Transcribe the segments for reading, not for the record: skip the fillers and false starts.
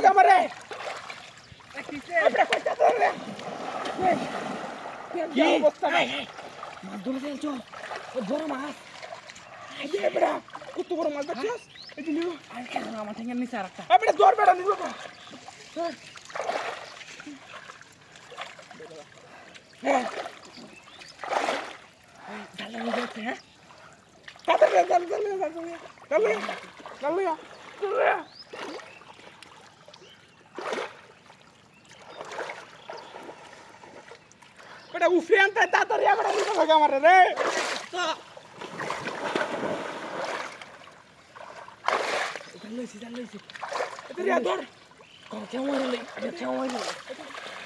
আমারে কিসে আপনি কইতা ধরে কি অবস্থা ভাই মাছ ধরে চল ও বড় মাছ এই যে বড় কত বড় মাছ দেখছস এই যে নিও আর কেন আমার ঠ্যাঙ্গের নিচে আরেকটা আপনি ধর বেড়া নিও না হ্যাঁ জালে নিয়ে যাচ্ছে হ্যাঁ বেটা উফরে আনতে তাড়াতাড়ি আমরা নিতে লাগে আমারে রে জাল লইছি এতরি ধর কেমন হইলো কেমন হইলো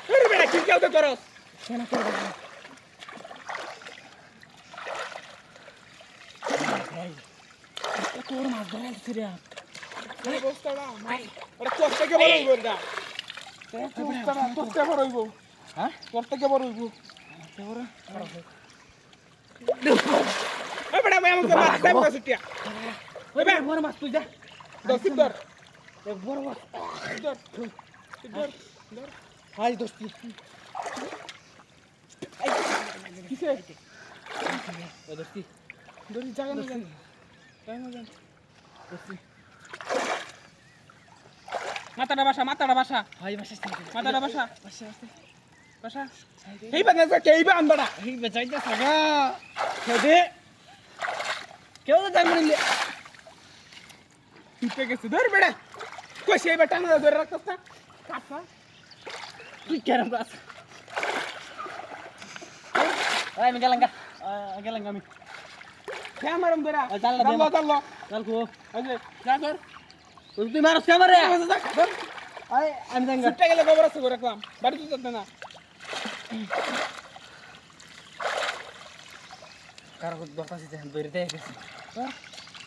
আরে বেটা কি কেউ তো করস কেন করবো কত বড় মাছ ধরে আনছি রে এই অবস্থাটা ওরে তোর থেকে বড় হইব এটা তোর থেকে বড় হইব হ্যাঁ তোর থেকে বড় হইব কেমন এই বেটা আমি আমাকে মাছ দেব না ছুটিয়া ওই বে বড় মাছ তুই যা দস্তির ধর বড় মাছ ধর ধর ধর হাই দোস্তি কিসে ও দোস্তি ধরি জায়গা না জানি জায়গা না জানি দোস্তি মাথাটা বাসা হাই বাসা মাথাটা বাসা বাসা বাসা এই বানা যা কেই বা আনবাড়া এই বেচাইতে থাকা খেদে কেউ তো যাই মনে পিটে গেছে ধর বেড়া কই সেই বেটা না ধরে রাখছস না কাটনা তুই কেন বাস আমি গেলাম আমি ক্যামেরা ধরা জানলা দে জানলা চল কো এই যে যা ধর তুই মারস ক্যামেরা ধর আমি যাঙ্গা ছুটে গেলে গোবর আছে করে রাখলাম বাড়ি তো যেতে না কার দরকার আছে বেরিতে গেছে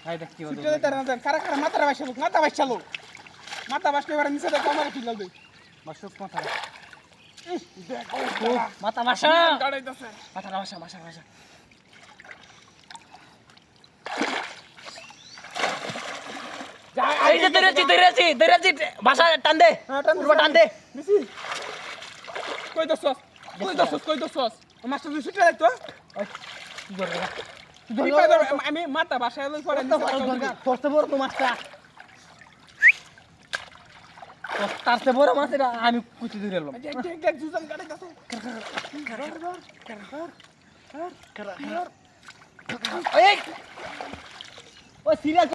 হাই দেখ কি হলো ছুটে যেতে না কারা কারা মাথা বাসালো মাথা বাসলে এবারে নিচে দেখো আমার কি লাগবে মাসুক মাথা দেখো মাথা মাসা গাড়াইতাছে মাথা যা এই যে ধরেছি ভাষা টান দে টান দে নিছি কই দছস মাস্টার তুই ছুটে যাইতো কি করবে আমি মাথা বাসায় লই পড়ে তোরতে বড় তো মাছটা তারতে বড় মাছ এটা আমি কুচি ধরে এলাম জুজন গাড়াইতাছে ওই সিরিয়াস